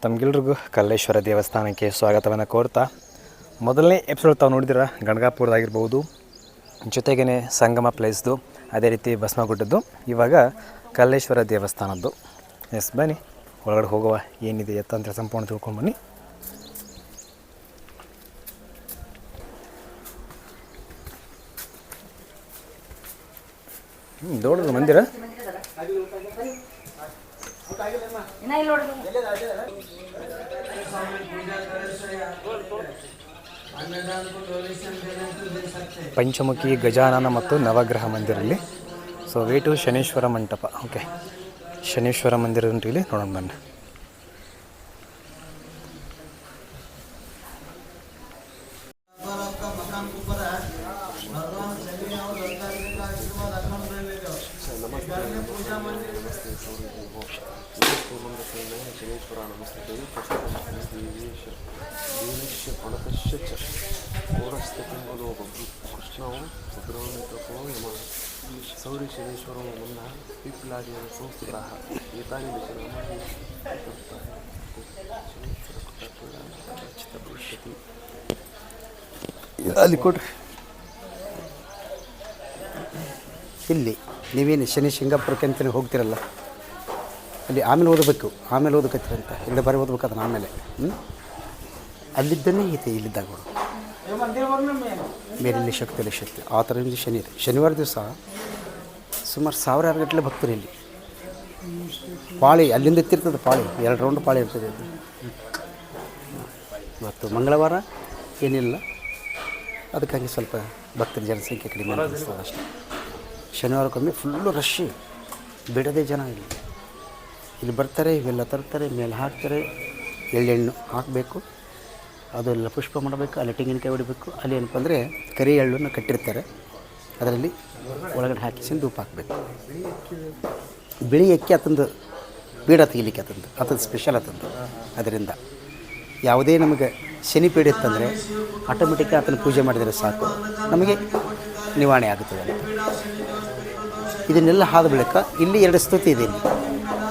ತಮಗೆಲ್ರಿಗೂ ಕಲ್ಲೇಶ್ವರ ದೇವಸ್ಥಾನಕ್ಕೆ ಸ್ವಾಗತವನ್ನು ಕೋರ್ತಾ ಮೊದಲನೇ ಎಪಿಸೋಡ್ ತಾವು ನೋಡಿದಿರ ಗಣಗಾಪುರದಾಗಿರ್ಬೋದು, ಜೊತೆಗೇ ಸಂಗಮ ಪ್ಲೇಸ್ದು, ಅದೇ ರೀತಿ ಬಸವಗುಡ್ಡದ್ದು, ಇವಾಗ ಕಲ್ಲೇಶ್ವರ ದೇವಸ್ಥಾನದ್ದು. ಎಸ್, ಬನ್ನಿ ಒಳಗಡೆ ಹೋಗುವ, ಏನಿದೆ ಎತ್ತಂತ ಸಂಪೂರ್ಣ ತಿಳ್ಕೊಂಡು ಬನ್ನಿ. ದೊಡ್ಡದು ಮಂದಿರ. ಪಂಚಮುಖಿ ಗಜಾನನ ಮತ್ತು ನವಗ್ರಹ ಮಂದಿರಲ್ಲಿ. ಸೊ ವೇಟು ಶನೇಶ್ವರ ಮಂಟಪ. ಓಕೆ, ಶನೇಶ್ವರ ಮಂದಿರ ಉಂಟು ಇಲ್ಲಿ, ನೋಡೋಣ ಬನ್ನಿ. ಶನೇಶ್ವರ ನಮಸ್ತೆ ದೀನಶ್ಯ ಪಣತಶ್ಯ ಓಡಸ್ಥಿತಿಂಬಲೋ ಕೃಷ್ಣವು ಭದ್ರವನಿತಕೋ ಯಮ ಸೌರಿ ಶನೇಶ್ವರೋ ಮುನ್ನ ಪೀಪ್ಲಾದಿಯ ಸಂಸ್ಥಿತ ಏತಾನಿ ದಶನಾಮಿ ಭವಿಷ್ಯತಿ. ಅಲ್ಲಿ ಕೊಡ್ರಿ. ಇಲ್ಲಿ ನೀವೇನು ಶನಿ ಶಿಂಗಾಪುರಕ್ಕೆ ಅಂತೇಳಿ ಹೋಗ್ತಿರಲ್ಲ, ಅಲ್ಲಿ ಆಮೇಲೆ ಓದಬೇಕು, ಆಮೇಲೆ ಓದಕತ್ತೀರಂತ, ಇಲ್ಲ ಬರೀ ಓದ್ಬೇಕು ಅದನ್ನು ಆಮೇಲೆ. ಅಲ್ಲಿದ್ದನ್ನೇ ಐತೆ ಇಲ್ಲಿದ್ದಾಗ ಮೇಲಿಲ್ಲಿ ಶಕ್ತಿಯಲ್ಲಿ ಶಕ್ತಿ ಆ ಥರದಿಂದ ಶನಿವಾರ ದಿವಸ ಸುಮಾರು 1000 ಗಟ್ಟಲೆ ಭಕ್ತರು ಇಲ್ಲಿ. ಪಾಳಿ ಅಲ್ಲಿಂದ ಎತ್ತಿರ್ತದೆ, ಪಾಳಿ 2 ರೌಂಡ್ ಪಾಳಿ ಇರ್ತದೆ ಅದು. ಮತ್ತು ಮಂಗಳವಾರ ಏನಿಲ್ಲ, ಅದಕ್ಕಾಗಿ ಸ್ವಲ್ಪ ಭಕ್ತರ ಜನಸಂಖ್ಯೆ ಕಡಿಮೆ ಅನಿಸ್ತದೆ ಅಷ್ಟೇ. ಶನಿವಾರಕ್ಕೊಮ್ಮೆ ಫುಲ್ಲು ರಶ್, ಬಿಡದೆ ಜನ ಇಲ್ಲಿ ಬರ್ತಾರೆ, ಇವೆಲ್ಲ ತರ್ತಾರೆ, ಮೇಲೆ ಹಾಕ್ತಾರೆ, ಎಳ್ಳೆಣ್ಣು ಹಾಕಬೇಕು, ಅದೆಲ್ಲ ಪುಷ್ಪ ಮಾಡಬೇಕು, ಅಲ್ಲಿ ತೆಂಗಿನಕಾಯಿ ಹೊಡಿಬೇಕು. ಅಲ್ಲಿ ಏನಪ್ಪ ಅಂದರೆ ಕರಿ ಎಳ್ಳನ್ನು ಕಟ್ಟಿರ್ತಾರೆ, ಅದರಲ್ಲಿ ಒಳಗಡೆ ಹಾಕಿಸಿಂದು ಧೂಪ ಹಾಕಬೇಕು. ಬಿಳಿ ಅಕ್ಕಿ ಆತಂದು ಪೀಡ ತೆಗಿಲಿಕ್ಕೆ ಆತಂದು ಸ್ಪೆಷಲ್ ಆತಂದು. ಅದರಿಂದ ಯಾವುದೇ ನಮಗೆ ಶನಿ ಪೀಡೆ ಇತ್ತಂದರೆ ಆಟೋಮೆಟಿಕ್ ಆತನ ಪೂಜೆ ಮಾಡಿದರೆ ಸಾಕು, ನಮಗೆ ನಿವಾರಣೆ ಆಗುತ್ತದೆ ಅಂತ. ಇದನ್ನೆಲ್ಲ ಆದ ಬಳಿಕ ಇಲ್ಲಿ 2 ಸ್ತುತಿ ಇದೆ. ಇಲ್ಲಿ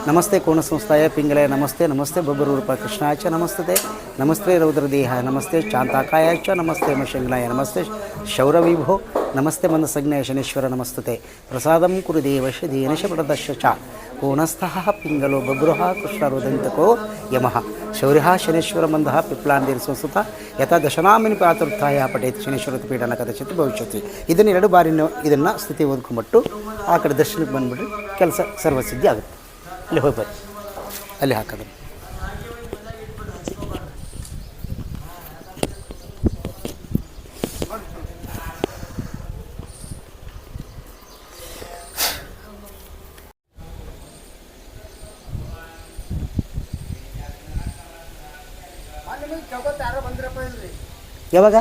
ನಮಸ್ತೆ ಕೋಣ ಸಂಸ್ಥಾಯ ಪಿಂಗಲಯ ನಮಸ್ತೆ, ನಮಸ್ತೆ ಬಬ್ಬರೂಪ ಕೃಷ್ಣಾಚ ನಮಸ್ತತೆ, ನಮಸ್ತೆ ರೌದ್ರದೇಹ ನಮಸ್ತೆ, ಶಾಂತಾಕಾಯಾಚ ನಮಸ್ತೆ ಮಶಂಗ್ನಾಯ ನಮಸ್ತೆ, ಶೌರವಿಭೋ ನಮಸ್ತೆ ಮಂದಸಜ್ಞಾಯ ಶನೇಶ್ವರ ನಮಸ್ತತೆ, ಪ್ರಸಾದಂ ಕುರು ದೇವಶ ದೇನಶ ಪಡದಶ ಚ ಕೋಣಸ್ಥಃ ಪಿಂಗಲೋ ಬಬ್ರುಹ ಕೃಷ್ಣರುದಂತಕೋ ಯಮಃ ಶೌರ್ಯ ಶನೇಶ್ವರ ಮಂದಃ ಪಿಪ್ಲಾಂದಿರ ಸಂಸ್ಕೃತ ಯಥಾ ದಶನಾಮಿನಿ ಪಾತೃತ್ಥಾಯ ಪಠೇತ್ ಶನೇಶ್ವರ ಪೀಠನ ಕದಚಿತ್ ಭವಿಷ್ಯತಿ. ಇದನ್ನು 2 ಬಾರಿ ಇದನ್ನು ಸ್ಥಿತಿ ಓದ್ಕೊಂಬಿಟ್ಟು ಆ ಕಡೆ ದರ್ಶನಕ್ಕೆ ಬಂದುಬಿಟ್ರೆ ಕೆಲಸ ಸರ್ವಸಿದ್ಧಿ ಆಗುತ್ತೆ. ಅಲ್ಲಿ ಹೋಗಿ ಬರ್ರಿ, ಅಲ್ಲಿ ಹಾಕೋದು. ಯಾವಾಗ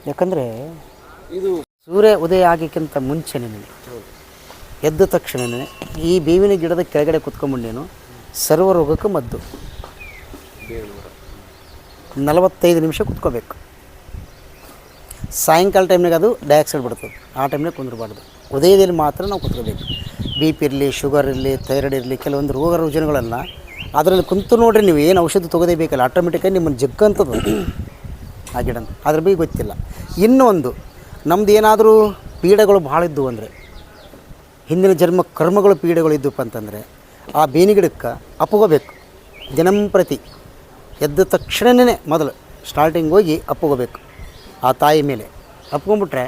ಯಾಕಂದರೆ ಇದು ಸೂರ್ಯ ಉದಯ ಆಗಕ್ಕಿಂತ ಮುಂಚೆನೇ ಎದ್ದ ತಕ್ಷಣವೇ ಈ ಬೇವಿನ ಗಿಡದ ಕೆಳಗಡೆ ಕುತ್ಕೊಂಡ್ಬಿಟ್ಟು ಸರ್ವರೋಗಕ್ಕೆ ಮದ್ದು. 45 ನಿಮಿಷ ಕುತ್ಕೋಬೇಕು. ಸಾಯಂಕಾಲ ಟೈಮ್ನಾಗ ಅದು ಡೈಆಕ್ಸೈಡ್ ಬಿಡ್ತದೆ, ಆ ಟೈಮ್ನಾಗ ಕುಂದ್ರಬಾರ್ದು. ಉದಯದಲ್ಲಿ ಮಾತ್ರ ನಾವು ಕುತ್ಕೋಬೇಕು. BP ಇರಲಿ, ಶುಗರ್ ಇರಲಿ, ಥೈರಾಯ್ಡ್ ಇರಲಿ, ಕೆಲವೊಂದು ರೋಗ ರುಜಿನಗಳನ್ನು ಅದರಲ್ಲಿ ಕುಂತು ನೋಡ್ರಿ, ನೀವು ಏನು ಔಷಧಿ ತೊಗೋದೇ ಬೇಕಲ್ಲ, ಆಟೋಮೆಟಿಕಾಗಿ ನಿಮ್ಮನ್ನು ಜಗ್ಗಂಥದ್ದು ಆ ಗಿಡ ಅಂತ. ಅದ್ರ ಬಗ್ಗೆ ಗೊತ್ತಿಲ್ಲ. ಇನ್ನೊಂದು, ನಮ್ದು ಏನಾದರೂ ಪೀಡೆಗಳು ಭಾಳ ಇದ್ದವು ಅಂದರೆ, ಹಿಂದಿನ ಜನ್ಮ ಕರ್ಮಗಳು ಪೀಡೆಗಳು ಇದ್ದಪ್ಪ ಅಂತಂದರೆ ಆ ಬೇವಿನ ಗಿಡಕ್ಕೆ ಅಪ್ಪಗೋಬೇಕು. ದಿನಂಪ್ರತಿ ಎದ್ದ ತಕ್ಷಣವೇ ಮೊದಲು ಸ್ಟಾರ್ಟಿಂಗ್ ಹೋಗಿ ಅಪ್ಪಗೋಬೇಕು ಆ ತಾಯಿ ಮೇಲೆ. ಅಪ್ಕೊಂಡ್ಬಿಟ್ರೆ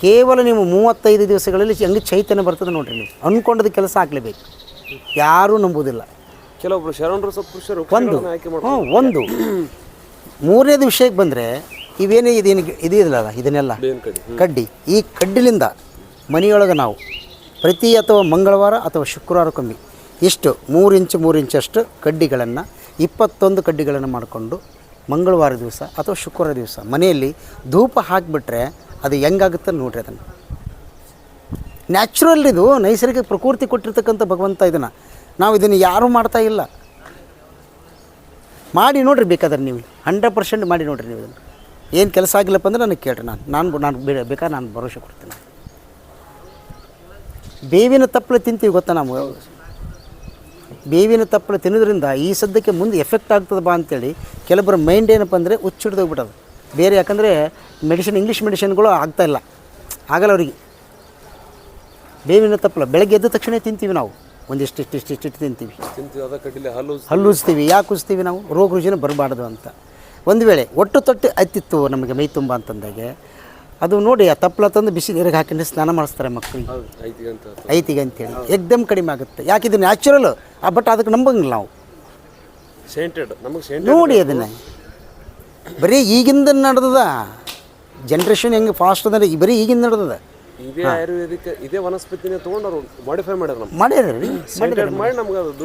ಕೇವಲ ನೀವು 35 ದಿವಸಗಳಲ್ಲಿ ಹಂಗೆ ಚೈತನ್ಯ ಬರ್ತದೆ ನೋಡ್ರಿ. ನೀವು ಅಂದ್ಕೊಂಡದ ಕೆಲಸ ಆಗಲೇಬೇಕು, ಯಾರೂ ನಂಬುವುದಿಲ್ಲ. ಕೆಲವೊಬ್ಬರು ಶರಣರು ಸತ್ಪುರುಷರು ಒಂದು 3ನೇದು ವಿಷಯಕ್ಕೆ ಬಂದರೆ ಇವೇನೇ ಇದಿಲ್ಲ ಇದನ್ನೆಲ್ಲ ಕಡ್ಡಿ. ಈ ಕಡ್ಡಿಲಿಂದ ಮನೆಯೊಳಗೆ ನಾವು ಪ್ರತಿ ಅಥವಾ ಮಂಗಳವಾರ ಅಥವಾ ಶುಕ್ರವಾರಕ್ಕೊಮ್ಮೆ ಇಷ್ಟು 3 ಇಂಚಷ್ಟು ಕಡ್ಡಿಗಳನ್ನು 21 ಕಡ್ಡಿಗಳನ್ನು ಮಾಡಿಕೊಂಡು ಮಂಗಳವಾರ ದಿವಸ ಅಥವಾ ಶುಕ್ರವಾರ ದಿವಸ ಮನೆಯಲ್ಲಿ ಧೂಪ ಹಾಕಿಬಿಟ್ರೆ ಅದು ಹೆಂಗಾಗುತ್ತೆ ನೋಡ್ರಿ. ಅದನ್ನು ನ್ಯಾಚುರಲ್ ಇದು, ನೈಸರ್ಗಿಕ ಪ್ರಕೃತಿ ಕೊಟ್ಟಿರ್ತಕ್ಕಂಥ ಭಗವಂತ ಇದನ್ನು. ನಾವು ಇದನ್ನು ಯಾರೂ ಮಾಡ್ತಾ ಇಲ್ಲ. ಮಾಡಿ ನೋಡಿರಿ ಬೇಕಾದ್ರೆ ನೀವು 100% ಮಾಡಿ ನೋಡಿರಿ ನೀವು ಇದನ್ನು. ಏನು ಕೆಲಸ ಆಗಿಲ್ಲಪ್ಪ ಅಂದ್ರೆ ನನಗೆ ಕೇಳ್ರಿ, ನಾನು ಬೇಕಾದ್ರೆ ನಾನು ಭರವಸೆ ಕೊಡ್ತೀನಿ. ಬೇವಿನ ತಪ್ಪಲು ತಿಂತೀವಿ ಗೊತ್ತಾ ನಾವು. ಬೇವಿನ ತಪ್ಪಲು ತಿನ್ನೋದ್ರಿಂದ ಈ ಸದ್ಯಕ್ಕೆ ಮುಂದೆ ಎಫೆಕ್ಟ್ ಆಗ್ತದೆ ಬಾ ಅಂತೇಳಿ ಕೆಲವೊಬ್ಬರ ಮೈಂಡ್ ಏನಪ್ಪ ಅಂದರೆ ಹುಚ್ಚಿಡ್ದೋಗ್ಬಿಟ್ಟದು ಬೇರೆ. ಯಾಕಂದರೆ ಇಂಗ್ಲೀಷ್ ಮೆಡಿಸಿನ್ಗಳು ಆಗ್ತಾಯಿಲ್ಲ, ಆಗಲ್ಲ ಅವರಿಗೆ. ಬೇವಿನ ತಪ್ಪಲು ಬೆಳಗ್ಗೆ ಎದ್ದ ತಕ್ಷಣ ತಿಂತೀವಿ ನಾವು, ಒಂದಿಷ್ಟು ತಿಂತೀವಿ. ಅದ ಕಡ್ಡಿಲೆ ಹಲ್ಲು ಉಜ್ತೀವಿ. ಯಾಕೆ ಉಜ್ತೀವಿ ನಾವು? ರೋಗ ರುಜಿನ ಬರಬಾರ್ದು ಅಂತ. ಒಂದು ವೇಳೆ ಒಟ್ಟು ತೊಟ್ಟು ಹತ್ತಿತ್ತು ನಮಗೆ ಮೈ ತುಂಬ ಅಂತಂದಾಗೆ ಅದು ನೋಡಿ ಆ ತಪ್ಪಲ ತಂದು ಬಿಸಿ ನೀರಿಗೆ ಹಾಕಿ ಸ್ನಾನ ಮಾಡಿಸ್ತಾರೆ ಮಕ್ಕಳಿಗೆ, ಐತಿಗೆ ಅಂತೇಳಿ ಎಕ್ದಮ್ ಕಡಿಮೆ ಆಗುತ್ತೆ. ಯಾಕೆ ಇದು ನ್ಯಾಚುರಲ್, ಬಟ್ ಅದಕ್ಕೆ ನಂಬಂಗಿಲ್ಲ ನಾವು. ನೋಡಿ ಅದನ್ನು ಬರೀ ಈಗಿಂದ ನಡೆದದ ಜನ್ರೇಷನ್ ಹೆಂಗೆ ಫಾಸ್ಟ್ ಅಂದರೆ ಬರೀ ಈಗಿಂದ ನಡೆದದ. ಇದೇ ಆಯುರ್ವೇದಿಕ್ ಇದೇ ವನಸ್ಪತಿನೇ ತೊಗೊಂಡು ಮಾಡಿಫೈ ಮಾಡ್ಯಾರ. ಮಾಡಿದ್ರಿ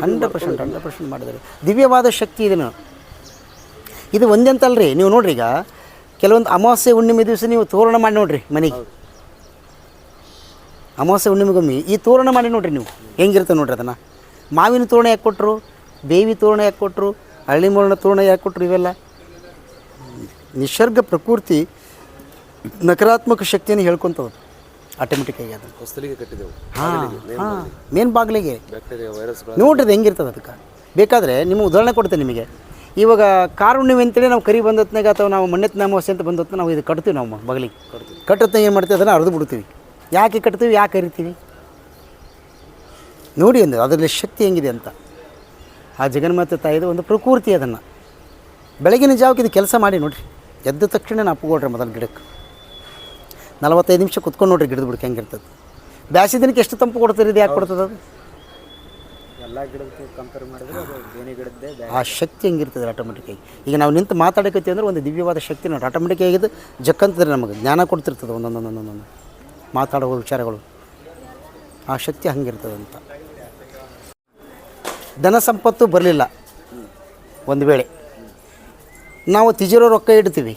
100% ಮಾಡಿದ್ದಾರೆ. ದಿವ್ಯವಾದ ಶಕ್ತಿ ಇದನ್ನು. ಇದು ಒಂದೆಂತಲ್ರಿ, ನೀವು ನೋಡ್ರಿ ಈಗ ಕೆಲವೊಂದು ಅಮಾವಾಸ್ಯೆ ಹುಣ್ಣಿಮೆ ದಿವಸ ನೀವು ತೋರಣ ಮಾಡಿ ನೋಡಿರಿ ಮನೆಗೆ. ಅಮಾವಾಸ್ಯೆ ಹುಣ್ಣಿಮೆಗೊಮ್ಮೆ ಈ ತೋರಣ ಮಾಡಿ ನೋಡಿರಿ ನೀವು, ಹೆಂಗಿರುತ್ತೆ ನೋಡ್ರಿ ಅದನ್ನು. ಮಾವಿನ ತೋರಣ ಯಾಕೆ ಕೊಟ್ಟರು, ಬೇವಿ ತೋರಣ ಯಾಕೆ ಕೊಟ್ಟರು, ಹಳ್ಳಿ ಮರಣ ತೋರಣ ಯಾಕೆ ಕೊಟ್ಟರು? ಇವೆಲ್ಲ ನಿಸರ್ಗ ಪ್ರಕೃತಿ ನಕಾರಾತ್ಮಕ ಶಕ್ತಿಯನ್ನು ಹೇಳ್ಕೊತದ ಆಟೋಮೆಟಿಕ್ಕಾಗಿ. ಅದನ್ನು ಹೊಸಲಿಗೆ ಕಟ್ಟಿದೆವು. ಹಾಂ ಮೇನ್ ಬಾಗಿಲಿಗೆ ಬ್ಯಾಕ್ಟೀರಿಯಾ ವೈರಸ್ಗಳು ನೋಡ್ರಿ ಹೆಂಗಿರ್ತದೆ ಅದಕ್ಕೆ. ಬೇಕಾದರೆ ನಿಮ್ಮ ಉದಾಹರಣೆ ಕೊಡ್ತೇನೆ ನಿಮಗೆ. ಇವಾಗ ಕಾರುಣ್ಣಿಮೆ ಅಂತೇಳಿ ನಾವು ಕರಿ ಬಂದತ್ನಾಗ ಅಥವಾ ನಾವು ಮಣ್ಣೆತ್ತಿನ ಅಮಾವಾಸ್ಯೆ ಅಂತ ಬಂದತ್ತ ನಾವು ಇದು ಕಟ್ತೀವಿ. ನಾವು ಬಗಲಿಗೆ ಕಟ್ಟತ್ನಾಗ ಏನು ಮಾಡ್ತೀವಿ, ಅದನ್ನು ಅರ್ದು ಬಿಡ್ತೀವಿ. ಯಾಕೆ ಕಟ್ತೀವಿ, ಯಾಕೆ ಕರಿತೀವಿ ನೋಡಿ ಅಂದು ಅದರಲ್ಲಿ ಶಕ್ತಿ ಹೆಂಗಿದೆ ಅಂತ. ಆ ಜಗನ್ಮಾತೆ ತಾಯಿದು ಒಂದು ಪ್ರಕೃತಿ. ಅದನ್ನು ಬೆಳಗಿನ ಜಾವಕ್ಕೆ ಇದು ಕೆಲಸ ಮಾಡಿ ನೋಡಿರಿ. ಎದ್ದ ತಕ್ಷಣ ನಾವು ಅಪ್ಪುಗೊಳ್ರಿ ಮೊದಲು ಗಿಡಕ್ಕೆ 45 ನಿಮಿಷ ಕುತ್ಕೊಂಡು ನೋಡಿರಿ ಗಿಡದ ಬಿಡಕ್ಕೆ ಹೆಂಗಿರ್ತದೆ. ಬ್ಯಾಸಿಗೆ ದಿನಕ್ಕೆ ಎಷ್ಟು ತಂಪು ಕೊಡ್ತೀರಿ, ಇದು ಯಾಕೆ ಕೊಡ್ತದೆ? ಅದು ಎಲ್ಲ ಗಿಡಕ್ಕೆ ಕಂಪೇರ್ ಮಾಡಿದ್ರೆ ಅದು ಬೇನೆ ಗಿಡದ್ದೇ ಆ ಶಕ್ತಿ ಹೆಂಗಿರ್ತದೆ ಆಟೋಮೆಟಿಕ್ಕಾಗಿ. ಈಗ ನಾವು ನಿಂತು ಮಾತಾಡಕತ್ತೀವಿ ಅಂದ್ರೆ ಒಂದು ದಿವ್ಯವಾದ ಶಕ್ತಿ ನೋಡಿ ಆಟೋಮೆಟಿಕ್ ಆಗಿದ್ದು ಜಕ್ಕಂತದ್ರೆ ನಮಗೆ ಜ್ಞಾನ ಕೊಡ್ತಿರ್ತದೆ. ಒಂದೊಂದು ಮಾತಾಡುವ ವಿಚಾರಗಳು, ಆ ಶಕ್ತಿ ಹಂಗಿರ್ತದೆ ಅಂತ. ಧನ ಸಂಪತ್ತು ಬರಲಿಲ್ಲ ಒಂದು ವೇಳೆ, ನಾವು ತಿಜೋರಿ ರೊಕ್ಕ ಇಡ್ತೀವಿ.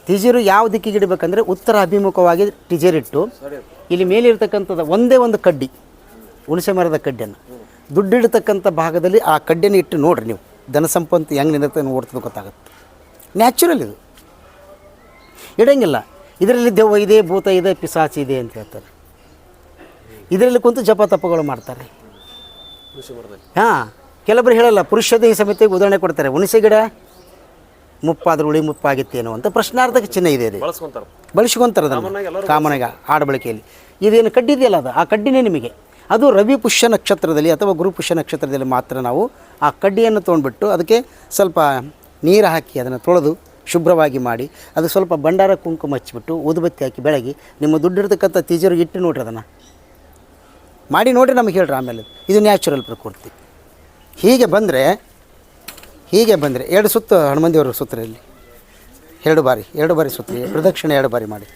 ತಿಜೋರಿ ಯಾವ ದಿಕ್ಕಿಗೆ ಇಡಬೇಕಂದ್ರೆ ಉತ್ತರ ಅಭಿಮುಖವಾಗಿ ತಿಜೋರಿಟ್ಟು ಇಲ್ಲಿ ಮೇಲಿರ್ತಕ್ಕಂಥದ್ದು ಒಂದೇ ಒಂದು ಕಡ್ಡಿ, ಹುಣಸೆ ಮರದ ಕಡ್ಡಿಯನ್ನು ದುಡ್ಡಿಡ್ತಕ್ಕಂಥ ಭಾಗದಲ್ಲಿ ಆ ಕಡ್ಡಿಯನ್ನು ಇಟ್ಟು ನೋಡಿರಿ ನೀವು. ಧನ ಸಂಪತ್ತು ಹೆಂಗೆ ನಿಂದಿರ್ತದೆ ಓಡ್ತದೆ ಗೊತ್ತಾಗುತ್ತೆ. ನ್ಯಾಚುರಲ್ ಇದು, ಇಡಂಗಿಲ್ಲ. ಇದರಲ್ಲಿ ದೆವ್ವ ಇದೆ, ಭೂತ ಇದೆ, ಪಿಸಾಚಿ ಇದೆ ಅಂತ ಹೇಳ್ತಾರೆ. ಇದರಲ್ಲಿ ಕುಂತು ಜಪ ತಪ್ಪಗಳು ಮಾಡ್ತಾರೆ. ಹಾಂ, ಕೆಲವರು ಹೇಳಲ್ಲ. ಪುರುಷೋದಯ ಸಮಿತಿಗೆ ಉದಾಹರಣೆ ಕೊಡ್ತಾರೆ. ಹುಣಸೆ ಗಿಡ ಮುಪ್ಪಾದ್ರೆ ಉಳಿ ಮುಪ್ಪಾಗಿತ್ತೇನೋ ಅಂತ ಪ್ರಶ್ನಾರ್ಥಕ ಚಿಹ್ನೆ ಇದೆ. ಇದು ಬಳಸ್ಕೊತಾರೆ ಅದನ್ನು ಕಾಮನಾಗ ಆಡಬಳಿಕೆಯಲ್ಲಿ. ಇದೇನು ಕಡ್ಡಿ ಇದೆಯಲ್ಲ ಅದು, ಆ ಕಡ್ಡಿನೇ ನಿಮಗೆ. ಅದು ರವಿ ಪುಷ್ಯ ನಕ್ಷತ್ರದಲ್ಲಿ ಅಥವಾ ಗುರು ಪುಷ್ಯ ನಕ್ಷತ್ರದಲ್ಲಿ ಮಾತ್ರ ನಾವು ಆ ಕಡ್ಡಿಯನ್ನು ತೊಗೊಂಡ್ಬಿಟ್ಟು ಅದಕ್ಕೆ ಸ್ವಲ್ಪ ನೀರು ಹಾಕಿ ಅದನ್ನು ತೊಳೆದು ಶುಭ್ರವಾಗಿ ಮಾಡಿ ಅದು ಸ್ವಲ್ಪ ಭಂಡಾರ ಕುಂಕುಮ ಹಚ್ಚಿಬಿಟ್ಟು ಊದುಬತ್ತಿ ಹಾಕಿ ಬೆಳಗ್ಗೆ ನಿಮ್ಮ ದುಡ್ಡಿರ್ತಕ್ಕಂಥ ತಿಜೋರಿಗೆ ಇಟ್ಟು ನೋಡ್ರಿ. ಅದನ್ನು ಮಾಡಿ ನೋಡಿರಿ, ನಮಗೆ ಹೇಳ್ರಿ ಆಮೇಲೆ. ಇದು ನ್ಯಾಚುರಲ್ ಪ್ರಕೃತಿ. ಹೀಗೆ ಬಂದರೆ 2 ಸುತ್ತು ಹನುಮಂದಿಯವರು ಸುತ್ತರಲ್ಲಿ 2 ಬಾರಿ ಸುತ್ತಿ ಪ್ರದಕ್ಷಿಣೆ 2 ಬಾರಿ ಮಾಡಿ.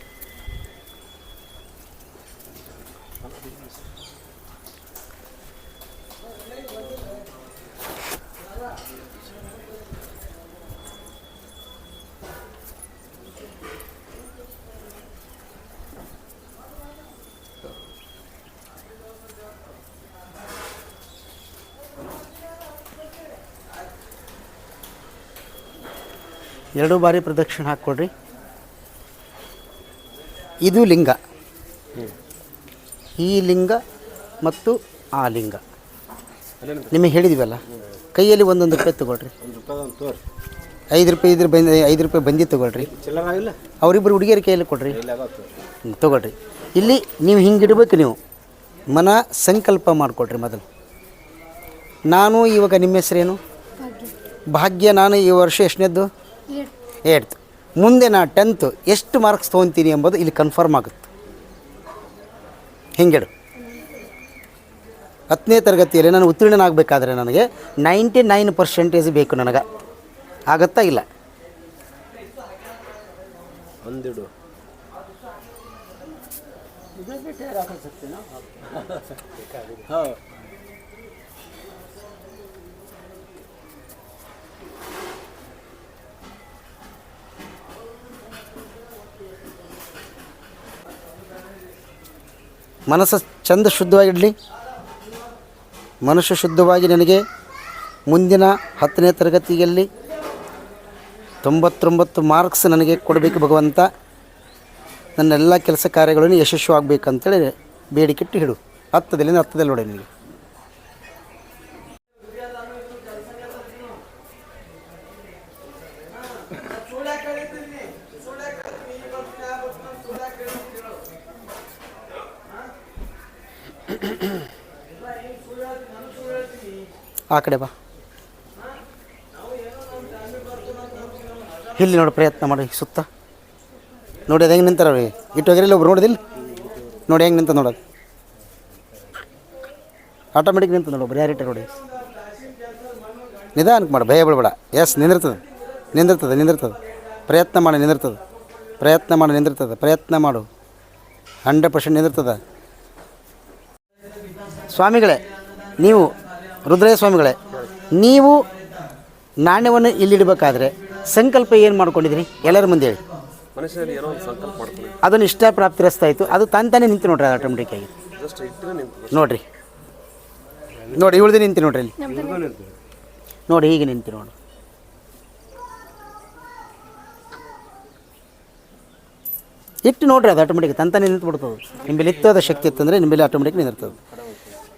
ಎರಡು ಬಾರಿ ಪ್ರದಕ್ಷಿಣೆ ಹಾಕ್ಕೊಡ್ರಿ. ಇದು ಲಿಂಗ, ಈ ಲಿಂಗ ಮತ್ತು ಆ ಲಿಂಗ ನಿಮಗೆ ಹೇಳಿದ್ವಲ್ಲ. ಕೈಯಲ್ಲಿ ಒಂದೊಂದು ರೂಪಾಯಿ ತೊಗೊಳ್ರಿ. 5 ರೂಪಾಯಿ ಇದ್ರೆ 5 ರೂಪಾಯಿ ಬಂದು ತೊಗೊಳ್ರಿ. ಅವರಿಬ್ಬರು ಹುಡುಗಿಯರ ಕೈಯಲ್ಲಿ ಕೊಡ್ರಿ, ತೊಗೊಳ್ರಿ. ಇಲ್ಲಿ ನೀವು ಹಿಂಗಿಡ್ಬೇಕು. ನೀವು ಮನ ಸಂಕಲ್ಪ ಮಾಡಿಕೊಡ್ರಿ ಮೊದಲು. ನಾನು ಇವಾಗ ನಿಮ್ಮ ಹೆಸರೇನು? ಭಾಗ್ಯ. ನಾನು ಈ ವರ್ಷ ಎಷ್ಟನೇದ್ದು? 8th. ಮುಂದೆ ನಾನು 10th ಎಷ್ಟು ಮಾರ್ಕ್ಸ್ ತೊಗೊತೀನಿ ಎಂಬುದು ಇಲ್ಲಿ ಕನ್ಫರ್ಮ್ ಆಗುತ್ತೆ. ಹಿಂಗೆಡು 10ನೇ ತರಗತಿಯಲ್ಲಿ ನಾನು ಉತ್ತೀರ್ಣನಾಗಬೇಕಾದ್ರೆ ನನಗೆ 99% ಬೇಕು. ನನಗೆ ಆಗತ್ತಾ? ಇಲ್ಲ. ಒಂದಿಡು ಹಾಂ ಮನಸ್ಸು ಚಂದ ಶುದ್ಧವಾಗಿಡಲಿ. ಮನುಷ್ಯ ಶುದ್ಧವಾಗಿ ನನಗೆ ಮುಂದಿನ 10ನೇ ತರಗತಿಯಲ್ಲಿ 99 ಮಾರ್ಕ್ಸ್ ನನಗೆ ಕೊಡಬೇಕು ಭಗವಂತ. ನನ್ನೆಲ್ಲ ಕೆಲಸ ಕಾರ್ಯಗಳನ್ನು ಯಶಸ್ವಿಯಾಗಬೇಕಂತೇಳಿ ಬೇಡಿಕೆಟ್ಟು ಹಿಡು. 10ದಲ್ಲಿ ನೋಡಿ ನಿನಗೆ. ಆ ಕಡೆ ಬಾ. ಇಲ್ಲಿ ನೋಡಿ ಪ್ರಯತ್ನ ಮಾಡಿ ಸುತ್ತ ನೋಡಿ. ಅದು ಹೆಂಗೆ ನಿಂತಾರ ರೀ ಇಟ್ಟು ಹೋಗಿರಲಿಲ್ಲ ಒಬ್ರು ನೋಡಿದಿಲ್ಲ ನೋಡಿ ಹೆಂಗೆ ನಿಂತ ನೋಡೋದು. ಆಟೋಮೆಟಿಕ್ ನಿಂತ ನೋಡು ಒಬ್ರು ಯಾರಿಟ್ಟ ನೋಡಿ. ನಿಧಾನಕ್ಕೆ ಮಾಡು, ಭಯ ಬಿಡಬೇಡ. ಎಸ್ ನಿಂದಿರ್ತದೆ. ಪ್ರಯತ್ನ ಮಾಡಿ ನಿಂದಿರ್ತದೆ. ಪ್ರಯತ್ನ ಮಾಡು 100% ನಿಂದಿರ್ತದೆ. ಸ್ವಾಮಿಗಳೇ, ನೀವು ರುದ್ರಯ್ಯ ಸ್ವಾಮಿಗಳೇ, ನೀವು ನಾಣ್ಯವನ್ನು ಇಲ್ಲಿಡಬೇಕಾದ್ರೆ ಸಂಕಲ್ಪ ಏನು ಮಾಡ್ಕೊಂಡಿದ್ರಿ ಎಲ್ಲರ ಮುಂದೆ ಹೇಳಿ. ಮನುಷ್ಯನಲ್ಲಿ ಏನೋ ಒಂದು ಸಂಕಲ್ಪ ಮಾಡ್ತೀನಿ, ಅದನ್ನು ಇಷ್ಟ ಪ್ರಾಪ್ತಿರಸ್ತಾಯಿತು. ಅದು ತಾನೇ ನಿಂತು ನೋಡ್ರಿ, ಅದು ಆಟೋಮೆಟಿಕ್ಕಾಗಿ ಜಸ್ಟ್ ಇಟ್ಟಿನ ನಿಂತು ನೋಡಿರಿ. ಇವಳ್ದು ನಿಂತು ನೋಡ್ರಿ ಇಲ್ಲಿ ನೋಡಿ, ಹೀಗೆ ನಿಂತು ನೋಡಿ. ಇಟ್ಟು ನೋಡ್ರಿ, ಅದು ಆಟೋಮೆಟಿಕ್ ತಾನೇ ನಿಂತು ಬಿಡ್ತದೆ. ನಿಂಬಲ್ಲಿ ಇತ್ತದ ಶಕ್ತಿ ಇತ್ತಂದರೆ ನಿಂಬಲ್ಲಿ ಆಟೋಮೆಟಿಕ್ ನಿಂದಿರ್ತದೆ.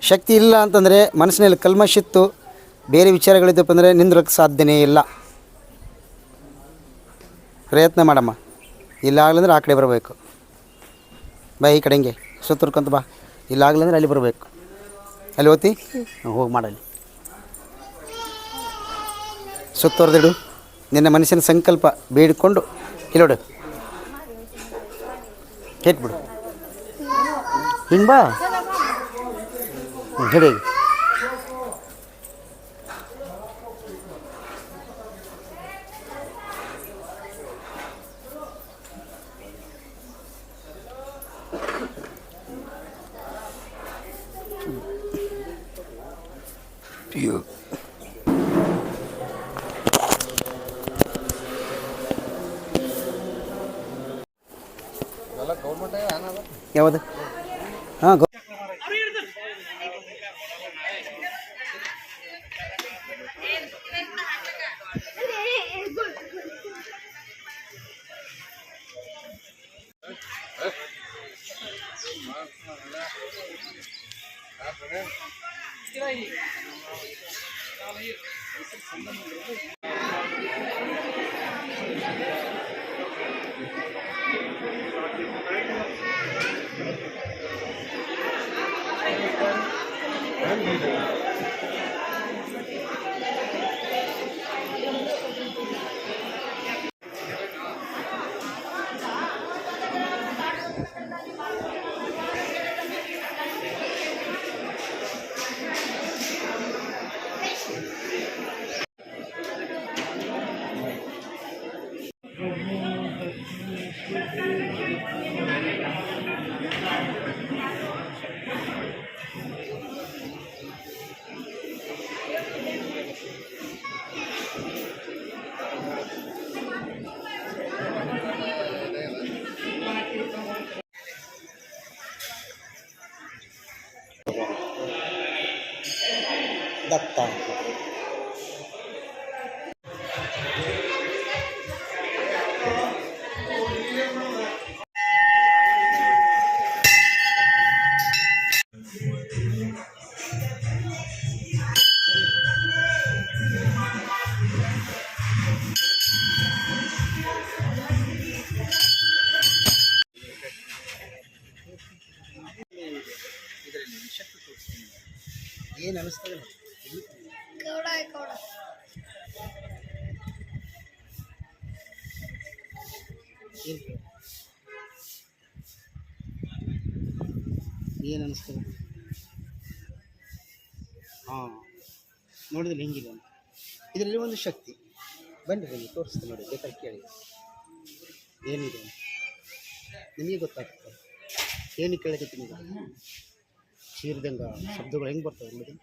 ಶಕ್ತಿ ಇಲ್ಲ ಅಂತಂದರೆ ಮನಸ್ಸಿನಲ್ಲಿ ಕಲ್ಮಶಿತ್ತು, ಬೇರೆ ವಿಚಾರಗಳಿದ್ದಪ್ಪ ಅಂದರೆ ನಿಂದ್ರಕ್ಕೆ ಸಾಧ್ಯನೇ ಇಲ್ಲ. ಪ್ರಯತ್ನ ಮಾಡಮ್ಮ. ಇಲ್ಲ ಆಗ್ಲಂದ್ರೆ ಆ ಕಡೆ ಬರಬೇಕು. ಬಾ ಈ ಕಡೆ ಹಿಂಗೆ ಸುತ್ತರ್ಕೊಂತ ಬಾ. ಇಲ್ಲ ಆಗ್ಲಂದ್ರೆ ಅಲ್ಲಿ ಬರಬೇಕು. ಅಲ್ಲಿ ಓದ್ತಿ ಹೋಗಿ ಮಾಡಲಿ. ಸುತ್ತುವರೆದಿಡು. ನಿನ್ನ ಮನಸ್ಸಿನ ಸಂಕಲ್ಪ ಬೇಡಿಕೊಂಡು ಇಲ್ಲೋಡು, ಕೆಟ್ಬಿಡು. ಹಿಂಗೆ ಬಾ, ಹಿಡಿ. ಯಾವುದು? ಹಾಂ ದತ್ತ. ಏನು ಅನಿಸ್ತದೆ? ಏನು ಅನಿಸ್ತದೆ? ಹಾಂ, ನೋಡಿದ್ರೆ ಹಿಂಗಿದೆ ಅಂತ. ಇದರಲ್ಲಿ ಒಂದು ಶಕ್ತಿ. ಬನ್ನಿ ತೋರಿಸ್ತೀನಿ ನೋಡಿ, ಬೇಕಾಗಿ ಕೇಳಿ ಏನಿದೆ ನಿಮಗೆ ಗೊತ್ತಾಗ್ತದೆ. ಏನು ಕೇಳಕತ್ತೀನಿ ಈಗ? ಚೀರ್ದಂಗೆ ಶಬ್ದಗಳು ಹೆಂಗೆ ಬರ್ತವೆ ನೋಡಿ,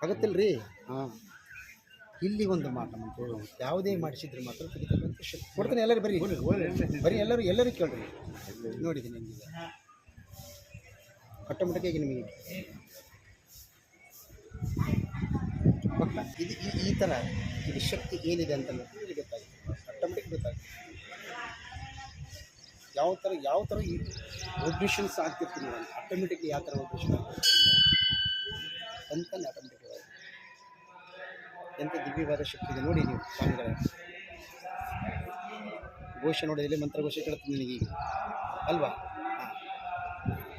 ಆಗತ್ತಿಲ್ಲ ರೀ. ಹಾಂ, ಇಲ್ಲಿ ಒಂದು ಮಾಟ ಮಂತ್ರು ಯಾವುದೇ ಮಾಡಿಸಿದ್ರೆ ಮಾತ್ರ ತೆಗಿತಕ್ಕಂಥ ಶಕ್ತಿ ಕೊಡ್ತಾನೆ. ಎಲ್ಲರೂ ಬರೀ ಎಲ್ಲರೂ ಕೇಳ್ರಿ. ನೋಡಿದ್ದೀನಿ ನಿಮಗೆ ಆಟೋಮೆಟಿಕ್ಕಾಗಿ ನಿಮಗೆ ಪಕ್ಕ ಇದು ಈ ಥರ ಇದು ಶಕ್ತಿ ಏನಿದೆ ಅಂತ ಇಲ್ಲಿ ಗೊತ್ತಾಗುತ್ತೆ, ಆಟೋಮೆಟಿಕ್ ಗೊತ್ತಾಗುತ್ತೆ. ಯಾವ ಥರ ಈ ವೈಬ್ರೇಷನ್ಸ್ ಆಗ್ತಿರ್ತೀನಿ ನಾನು ಆಟೋಮೆಟಿಕ್ಲಿ ಯಾವ ಥರ ವೈಬ್ರೇಷನ್ ಆಗ್ತಿರ್ತೀನಿ ಅಂತಲೇ ಆಟೋಮೆಟಿಕ್ ಎಂಥ ದಿವ್ಯವಾದ ಶಕ್ತಿ ಇದೆ ನೋಡಿ ನೀವು ಸ್ವಾಮಿಗಳ ಘೋಷ ನೋಡಿದಲ್ಲಿ ಮಂತ್ರಘೋಷ ಕೇಳುತ್ತೆ ನಿನಗೆ ಈಗ ಅಲ್ವಾ?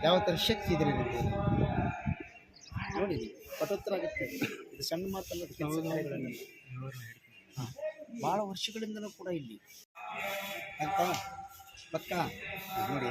ಯಾವ ಥರ ಶಕ್ತಿ ಇದೆ ನಿಮಗೆ ನೋಡಿ, ನೀವು ಪಟೋತ್ತರ ಆಗುತ್ತೆ. ಇದು ಸಣ್ಣ ಮಾತಲ್ಲ, ಹಾಂ ಭಾಳ ವರ್ಷಗಳಿಂದಲೂ ಕೂಡ ಇಲ್ಲಿ ಅಂತ ಪಕ್ಕ ನೋಡಿ.